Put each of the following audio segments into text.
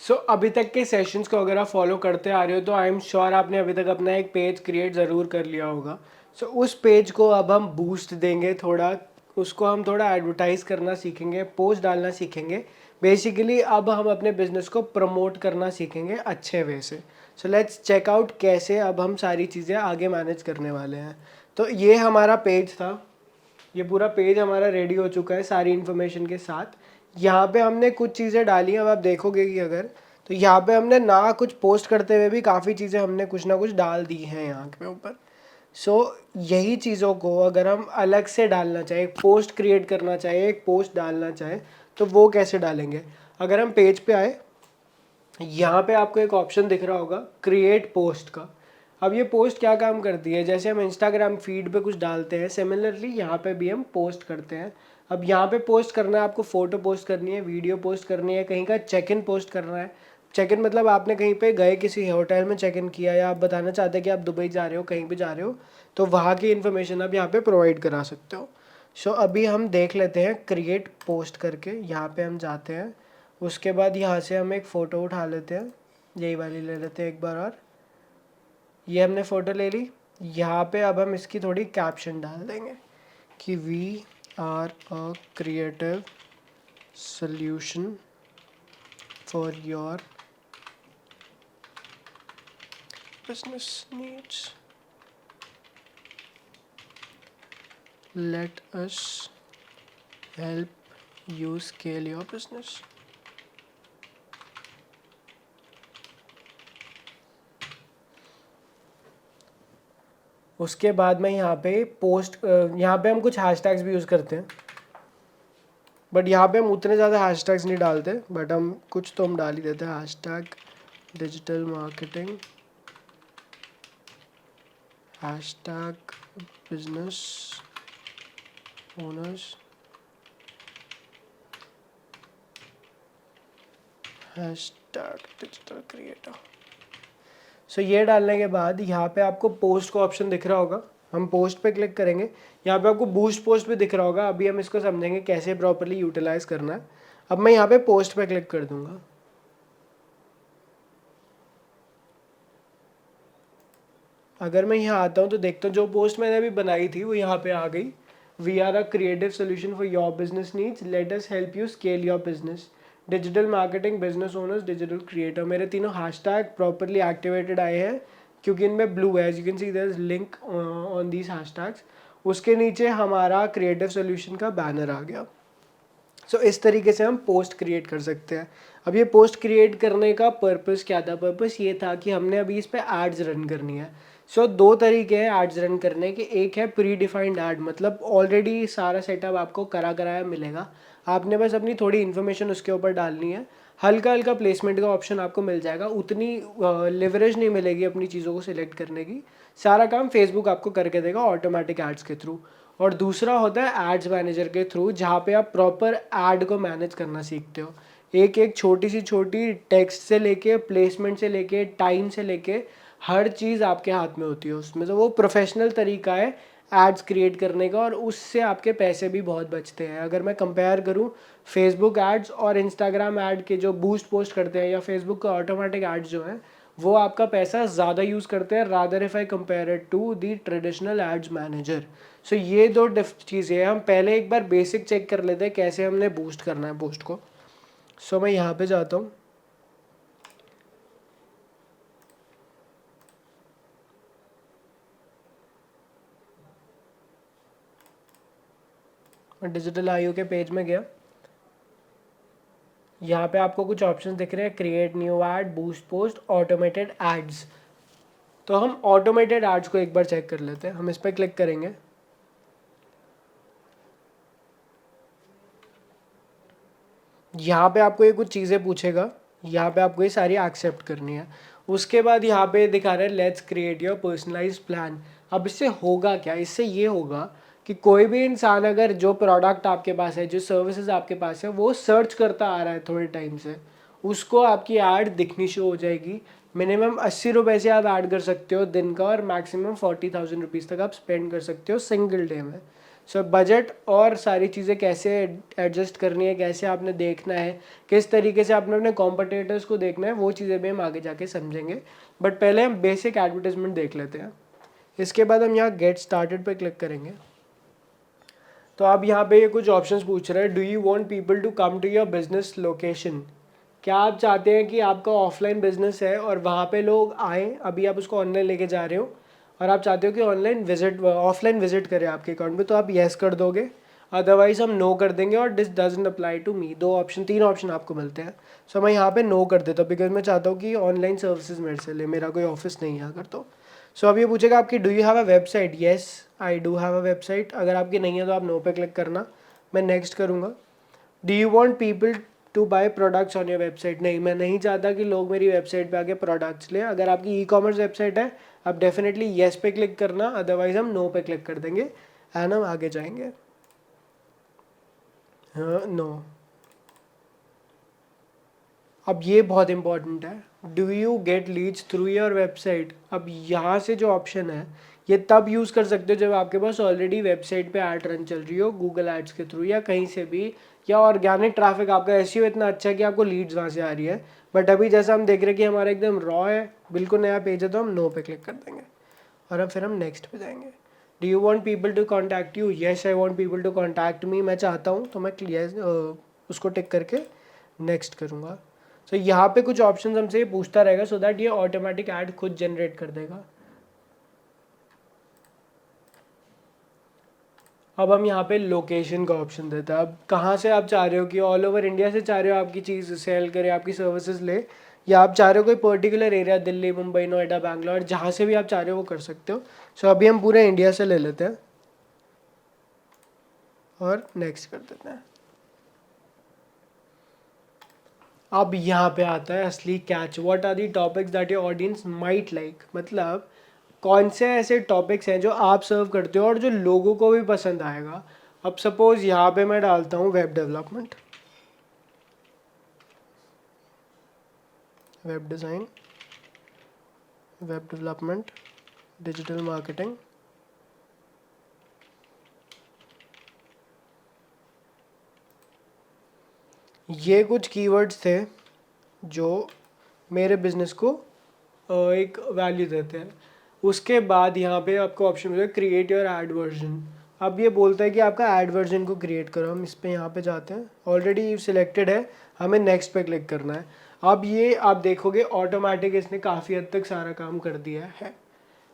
अभी तक के सेशंस को अगर आप फॉलो करते आ रहे हो तो आई एम श्योर आपने अभी तक अपना एक पेज क्रिएट ज़रूर कर लिया होगा। उस पेज को अब हम बूस्ट देंगे थोड़ा, उसको हम थोड़ा एडवर्टाइज करना सीखेंगे, पोस्ट डालना सीखेंगे। बेसिकली अब हम अपने बिजनेस को प्रमोट करना सीखेंगे अच्छे वे से। लेट्स चेक आउट कैसे अब हम सारी चीज़ें आगे मैनेज करने वाले हैं। तो ये हमारा पेज था, ये पूरा पेज हमारा रेडी हो चुका है सारी इन्फॉर्मेशन के साथ। यहाँ पे हमने कुछ चीज़ें डाली हैं, अब आप देखोगे कि अगर तो यहाँ पे हमने ना कुछ पोस्ट करते हुए भी काफ़ी चीज़ें हमने कुछ ना कुछ डाल दी हैं यहाँ पे ऊपर। यही चीज़ों को अगर हम अलग से डालना चाहे, एक पोस्ट क्रिएट करना चाहे, एक पोस्ट डालना चाहे, तो वो कैसे डालेंगे। अगर हम पेज पे आए, यहाँ पे आपको एक ऑप्शन दिख रहा होगा क्रिएट पोस्ट का। अब ये पोस्ट क्या काम करती है, जैसे हम इंस्टाग्राम फीड पे कुछ डालते हैं, सिमिलरली यहाँ पे भी हम पोस्ट करते हैं। अब यहाँ पे पोस्ट करना है आपको, फ़ोटो पोस्ट करनी है, वीडियो पोस्ट करनी है, कहीं का चेक इन पोस्ट करना है। चेक इन मतलब आपने कहीं पे गए, किसी होटल में चेक इन किया, या आप बताना चाहते हैं कि आप दुबई जा रहे हो, कहीं भी जा रहे हो, तो वहाँ की इन्फॉर्मेशन आप यहाँ पे प्रोवाइड करा सकते हो। अभी हम देख लेते हैं क्रिएट पोस्ट करके, यहाँ पे हम जाते हैं। उसके बाद यहाँ से हम एक फ़ोटो उठा लेते हैं, यही वाली ले लेते हैं एक बार और। ये हमने फ़ोटो ले ली। यहाँ पे अब हम इसकी थोड़ी कैप्शन डाल देंगे कि we are a creative solution for your business needs, let us help you scale your business. उसके बाद में यहाँ पे पोस्ट, यहाँ पे हम कुछ हैशटैग्स भी यूज़ करते हैं, बट यहाँ पे हम उतने ज़्यादा हैशटैग्स नहीं डालते, बट हम कुछ तो हम डाल ही देते हैं। Hashtag digital marketing, hashtag business owners, hashtag digital creator. ये डालने के बाद यहाँ पे आपको पोस्ट का ऑप्शन दिख रहा होगा, हम पोस्ट पे क्लिक करेंगे। यहाँ पे आपको बूस्ट पोस्ट भी दिख रहा होगा, अभी हम इसको समझेंगे कैसे प्रॉपरली यूटिलाइज करना है। अब मैं यहाँ पे पोस्ट पे क्लिक कर दूंगा। अगर मैं यहाँ आता हूँ तो देखता हूँ जो पोस्ट मैंने अभी बनाई थी वो यहाँ पे आ गई। We are a creative solution for your business needs, let us help you scale your business, digital marketing, business owners, digital creator. मेरे तीनों हैशटैग प्रॉपरली एक्टिवेटेड आए हैं क्योंकि इनमें ब्लू है, as you can see there is link on these hashtags. उसके नीचे हमारा क्रिएटिव सोल्यूशन का बैनर आ गया। इस तरीके से हम पोस्ट क्रिएट कर सकते हैं। अब ये पोस्ट क्रिएट करने का पर्पस क्या था, पर्पस ये था कि हमने अभी इस पर एड्स रन करनी है। दो तरीके हैं एड्स रन करने के। एक है प्री डिफाइंड ऐड, मतलब ऑलरेडी सारा सेटअप आपको करा कराया मिलेगा, आपने बस अपनी थोड़ी इन्फॉर्मेशन उसके ऊपर डालनी है। हल्का हल्का प्लेसमेंट का ऑप्शन आपको मिल जाएगा, उतनी लिवरेज नहीं मिलेगी अपनी चीज़ों को सिलेक्ट करने की, सारा काम फेसबुक आपको करके देगा ऑटोमेटिक एड्स के थ्रू। और दूसरा होता है एड्स मैनेजर के थ्रू, जहाँ पे आप प्रॉपर ऐड को मैनेज करना सीखते हो। एक एक छोटी सी छोटी टेक्स्ट से लेके, प्लेसमेंट से लेके, टाइम से लेके, हर चीज़ आपके हाथ में होती है उसमें। वो प्रोफेशनल तरीका है एड्स क्रिएट करने का, और उससे आपके पैसे भी बहुत बचते हैं। अगर मैं कंपेयर करूँ फेसबुक एड्स और इंस्टाग्राम ऐड के जो बूस्ट पोस्ट करते हैं, या फेसबुक का ऑटोमेटिक एड्स जो हैं, वो आपका पैसा ज़्यादा यूज़ करते हैं rather if I compare it to the traditional ads manager. ये दो चीज़ें हैं। हम पहले एक बार बेसिक चेक कर लेते हैं कैसे हमने बूस्ट करना है पोस्ट को। मैं यहाँ पे जाता हूँ, डिजिटल आईओ के पेज में गया। यहाँ पे आपको कुछ ऑप्शन दिख रहे हैं, create new ad, boost post, automated ads. तो हम ऑटोमेटेड एड्स को एक बार चेक कर लेते हैं। हम इस पर क्लिक करेंगे। यहाँ पे आपको ये कुछ चीज़ें पूछेगा, यहाँ पे आपको ये सारी एक्सेप्ट करनी है। उसके बाद यहाँ पे दिखा रहा है let's create your personalised plan. अब इससे होगा क्या, इससे ये होगा कि कोई भी इंसान अगर जो प्रोडक्ट आपके पास है, जो सर्विसेज आपके पास है, वो सर्च करता आ रहा है थोड़े टाइम से, उसको आपकी ऐड दिखनी शुरू हो जाएगी। मिनिमम 80 रुपये से आप ऐड कर सकते हो दिन का, और मैक्सिमम 40,000 रुपीज़ तक आप स्पेंड कर सकते हो सिंगल डे में। सो बजट और सारी चीज़ें कैसे एडजस्ट करनी है, कैसे आपने देखना है, किस तरीके से आपने अपने कॉम्पिटिटर्स को देखना है, वो चीज़ें भी हम आगे जाके समझेंगे। बट पहले हम बेसिक एडवर्टाइजमेंट देख लेते हैं। इसके बाद हम यहाँ गेट स्टार्टेड पे क्लिक करेंगे। तो अब यहाँ पे ये कुछ ऑप्शंस पूछ रहे हैं। Do you want people to come to your business location? क्या आप चाहते हैं कि आपका ऑफलाइन बिजनेस है और वहाँ पे लोग आएँ, अभी आप उसको ऑनलाइन लेके जा रहे हो और आप चाहते हो कि ऑफलाइन विजिट करें आपके अकाउंट पे, तो आप येस कर दोगे, अदरवाइज हम नो कर देंगे और this doesn't apply to me. तीन ऑप्शन आपको मिलते हैं। सो मैं यहाँ पे नो कर देता हूँ बिकॉज मैं चाहता हूँ कि ऑनलाइन सर्विसेज मेरे से ले, मेरा कोई ऑफिस नहीं है अगर तो। सो अब ये पूछेगा आपकी do you have a website? Yes I do have a website. अगर आपकी नहीं है तो आप नो पे क्लिक करना, मैं नेक्स्ट करूँगा। Do you want people to buy products on your website? नहीं, मैं नहीं चाहता कि लोग मेरी वेबसाइट पे आके प्रोडक्ट्स लें। अगर आपकी ई कॉमर्स वेबसाइट है आप डेफिनेटली येस पे क्लिक करना, अदरवाइज हम नो पे क्लिक कर देंगे एंड हम आगे जाएंगे। हाँ, नो। अब ये बहुत इंपॉर्टेंट है। Do you get leads through your website? अब यहाँ से जो ऑप्शन है ये तब यूज़ कर सकते हो जब आपके पास ऑलरेडी वेबसाइट पे ऐड रन चल रही हो, गूगल एड्स के थ्रू या कहीं से भी, या ऑर्गेनिक ट्रैफिक आपका एसईओ इतना अच्छा है कि आपको लीड्स वहाँ से आ रही है। बट अभी जैसा हम देख रहे हैं कि हमारा एकदम रॉ है, बिल्कुल नया पेज है, तो हम नो पे क्लिक कर देंगे और अब फिर हम नेक्स्ट पे जाएंगे। Do you want people to contact you? Yes I want people to contact me. मैं चाहता हूँ तो मैं उसको टिक करके नेक्स्ट करूँगा। सो यहाँ पे कुछ ऑप्शन हमसे ये पूछता रहेगा सो दैट ये ऑटोमेटिक ऐड खुद जनरेट कर देगा। अब हम यहाँ पे लोकेशन का ऑप्शन देते हैं। अब कहाँ से आप चाह रहे हो कि ऑल ओवर इंडिया से चाह रहे हो आपकी चीज़ सेल करे, आपकी सर्विसेज ले, या आप चाह रहे हो कोई पर्टिकुलर एरिया, दिल्ली, मुंबई, नोएडा, बैंगलोर, जहाँ से भी आप चाह रहे हो वो कर सकते हो। सो अभी हम पूरे इंडिया से ले लेते हैं और नेक्स्ट कर देते हैं। अब यहाँ पे आता है असली catch. What are the topics that your audience might like? मतलब कौन से ऐसे टॉपिक्स हैं जो आप सर्व करते हो और जो लोगों को भी पसंद आएगा। अब सपोज यहाँ पे मैं डालता हूँ web development, web design, web development, digital marketing. ये कुछ कीवर्ड्स थे जो मेरे बिजनेस को एक वैल्यू देते हैं। उसके बाद यहाँ पे आपको ऑप्शन मिलेगा क्रिएट योर एड वर्जन। अब ये बोलता है कि आपका एड वर्जन को क्रिएट करो। हम इस पे यहाँ पे जाते हैं, ऑलरेडी सिलेक्टेड है, हमें नेक्स्ट पे क्लिक करना है। अब ये आप देखोगे ऑटोमेटिक इसने काफ़ी हद तक सारा काम कर दिया है।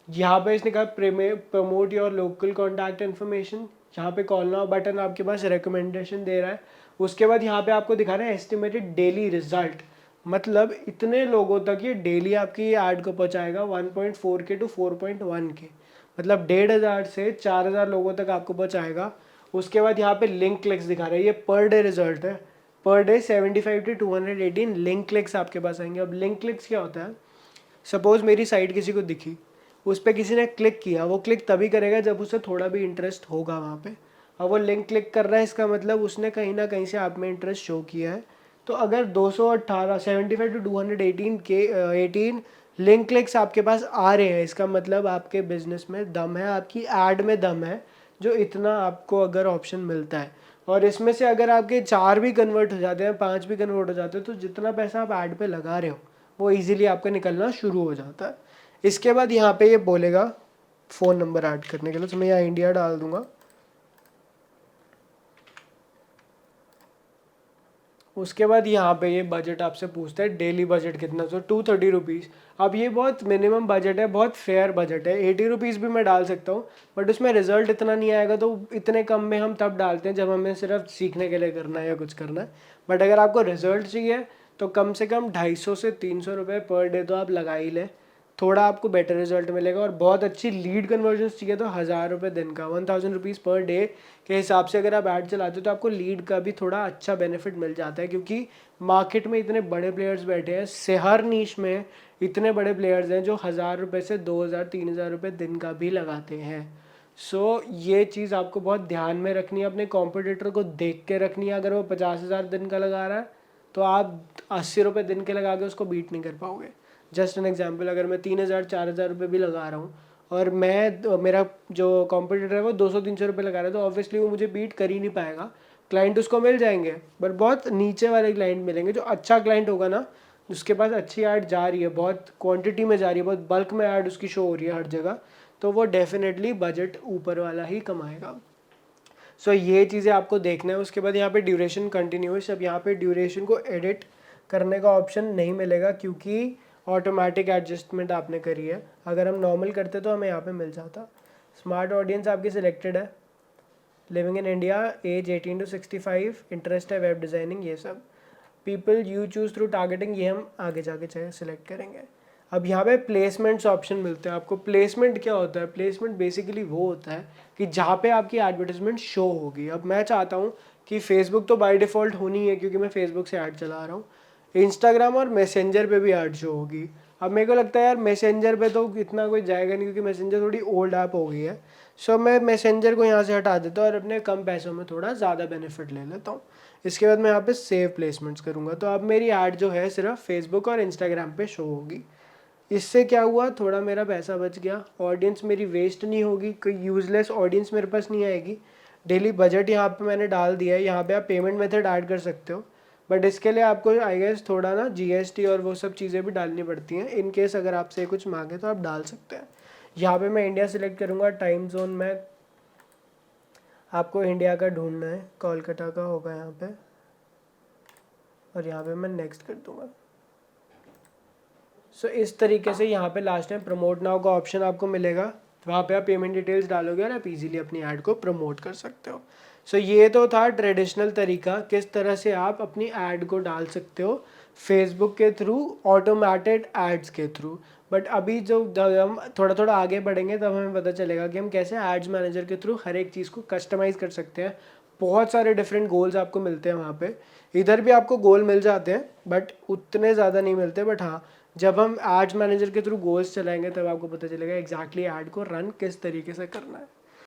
यहाँ पे इसने कहा promote your local contact information. यहाँ पे कॉल नाउ बटन आपके पास रिकमेंडेशन दे रहा है। उसके बाद यहाँ पे आपको दिखा रहा है एस्टिमेटेड डेली रिजल्ट, मतलब इतने लोगों तक ये डेली आपकी ऐड को पहुँचाएगा 1.4 के टू 4.1 के, मतलब 1500 से 4000 लोगों तक आपको पहुँचाएगा। उसके बाद यहाँ पे लिंक क्लिक्स दिखा रहा है, ये पर डे रिजल्ट है। Per day 75 to 218 link clicks आपके पास आएंगे। अब लिंक क्लिक्स क्या होता है? सपोज मेरी साइट किसी को दिखी, उस पर किसी ने क्लिक किया, वो क्लिक तभी करेगा जब उसे थोड़ा भी इंटरेस्ट होगा वहाँ पे। अब वो लिंक क्लिक कर रहा है, इसका मतलब उसने कहीं ना कहीं से आप में इंटरेस्ट शो किया है। तो अगर 218 75 टू 218 के 18 लिंक क्लिक्स आपके पास आ रहे हैं, इसका मतलब आपके बिजनेस में दम है, आपकी ऐड में दम है, जो इतना आपको अगर ऑप्शन मिलता है। और इसमें से अगर आपके 4 भी कन्वर्ट हो जाते हैं, 5 भी कन्वर्ट हो जाते हैं, तो जितना पैसा आप ऐड पे लगा रहे हो वो इजीली आपका निकलना शुरू हो जाता है। इसके बाद यहाँ पे ये बोलेगा फ़ोन नंबर ऐड करने के लिए, तो मैं यहाँ इंडिया डाल दूंगा। उसके बाद यहाँ पे ये बजट आपसे पूछता है डेली बजट कितना, तो 230 रुपीज़। अब ये बहुत मिनिमम बजट है, बहुत फेयर बजट है। 80 रुपीज़ भी मैं डाल सकता हूँ, बट उसमें रिजल्ट इतना नहीं आएगा, तो इतने कम में हम तब डालते हैं जब हमें सिर्फ सीखने के लिए करना है या कुछ करना है। बट अगर आपको रिजल्ट चाहिए तो कम से कम 250 से 300 रुपये पर डे तो आप लगा ही लें, थोड़ा आपको बेटर रिजल्ट मिलेगा। और बहुत अच्छी लीड कन्वर्जन चाहिए तो 1000 रुपये दिन का, 1000 रुपीज़ पर डे के हिसाब से अगर आप ऐड चलाते हो तो आपको लीड का भी थोड़ा अच्छा बेनिफिट मिल जाता है, क्योंकि मार्केट में इतने बड़े प्लेयर्स बैठे हैं, से हर नीश में इतने बड़े प्लेयर्स हैं जो 1000 रुपये से 2000 3000 रुपये दिन का भी लगाते हैं। सो ये चीज़ आपको बहुत ध्यान में रखनी है, अपने कॉम्पिटिटर को देख के रखनी है। अगर वो 50,000 दिन का लगा रहा है तो आप 80 रुपये दिन के लगा के उसको बीट नहीं कर पाओगे। जस्ट एन एग्जाम्पल, अगर मैं 3000 4000 रुपये भी लगा रहा हूँ और मेरा जो कॉम्पिटिटर है वो 200-300 रुपये लगा रहा है, तो ऑब्वियसली वो मुझे बीट कर ही नहीं पाएगा। क्लाइंट उसको मिल जाएंगे बट बहुत नीचे वाले क्लाइंट मिलेंगे। जो अच्छा क्लाइंट होगा ना, जिसके पास अच्छी ऐड जा रही है, बहुत क्वांटिटी में जा रही है, बहुत बल्क में ऐड उसकी शो हो रही है हर जगह, तो वो डेफिनेटली बजट ऊपर वाला ही कमाएगा। सो ये चीज़ें आपको देखना है। उसके बाद यहाँ पे ड्यूरेशन कंटिन्यूस, अब यहाँ पे ड्यूरेशन को एडिट करने का ऑप्शन नहीं मिलेगा क्योंकि ऑटोमेटिक एडजस्टमेंट आपने करी है। अगर हम नॉर्मल करते तो हमें यहाँ पे मिल जाता। स्मार्ट ऑडियंस आपकी सिलेक्टेड है, living in India, age 18 to 65, interest है वेब डिज़ाइनिंग, ये सब। People you choose through targeting, ये हम आगे जाके चाहे सिलेक्ट करेंगे। अब यहाँ पे प्लेसमेंट्स ऑप्शन मिलते हैं आपको। प्लेसमेंट क्या होता है? प्लेसमेंट बेसिकली वो होता है कि जहाँ पे आपकी एडवर्टाइजमेंट शो होगी। अब मैं चाहता हूँ कि फेसबुक तो बाय डिफ़ॉल्ट होनी है क्योंकि मैं फेसबुक से ऐड चला रहा हूँ, इंस्टाग्राम और मैसेंजर पे भी ऐड शो होगी। अब मेरे को लगता है यार मैसेंजर पे तो इतना कोई जाएगा नहीं क्योंकि मैसेंजर थोड़ी ओल्ड ऐप हो गई है। सो मैं मैसेंजर को यहाँ से हटा देता हूँ और अपने कम पैसों में थोड़ा ज़्यादा बेनिफिट ले लेता हूँ। इसके बाद मैं यहाँ पे सेव प्लेसमेंट्स करूँगा, तो अब मेरी ऐड जो है सिर्फ फेसबुक और इंस्टाग्राम पे शो होगी। इससे क्या हुआ, थोड़ा मेरा पैसा बच गया, ऑडियंस मेरी वेस्ट नहीं होगी, कोई यूज़लेस ऑडियंस मेरे पास नहीं आएगी। डेली बजट यहाँ पे मैंने डाल दिया है। यहाँ पे आप पेमेंट मेथड ऐड कर सकते हो बट इसके लिए आपको आई गेस थोड़ा ना जीएसटी और वो सब चीज़ें भी डालनी पड़ती हैं। इन केस अगर आपसे कुछ मांगे तो आप डाल सकते हैं। यहाँ पे मैं इंडिया सेलेक्ट करूँगा। टाइम जोन में आपको इंडिया का ढूंढना है, कोलकाता का होगा यहाँ पे, और यहाँ पे मैं नेक्स्ट कर दूँगा। सो इस तरीके से यहाँ पे लास्ट में प्रमोट नाउ का ऑप्शन आपको मिलेगा। वहाँ पे आप पेमेंट डिटेल्स डालोगे और आप इजीली अपनी ऐड को प्रमोट कर सकते हो। सो ये तो था ट्रेडिशनल तरीका किस तरह से आप अपनी ऐड को डाल सकते हो फेसबुक के थ्रू, ऑटोमेटेड एड्स के थ्रू। बट अभी जब हम थोड़ा थोड़ा आगे बढ़ेंगे तब हमें पता चलेगा कि हम कैसे एड्स मैनेजर के थ्रू हर एक चीज़ को कस्टमाइज़ कर सकते हैं। बहुत सारे डिफरेंट गोल्स आपको मिलते हैं वहाँ पे। इधर भी आपको गोल मिल जाते हैं बट उतने ज़्यादा नहीं मिलते। बट हाँ, जब हम एड्स मैनेजर के थ्रू गोल्स चलाएंगे तब आपको पता चलेगा एग्जैक्टली ऐड को रन किस तरीके से करना है।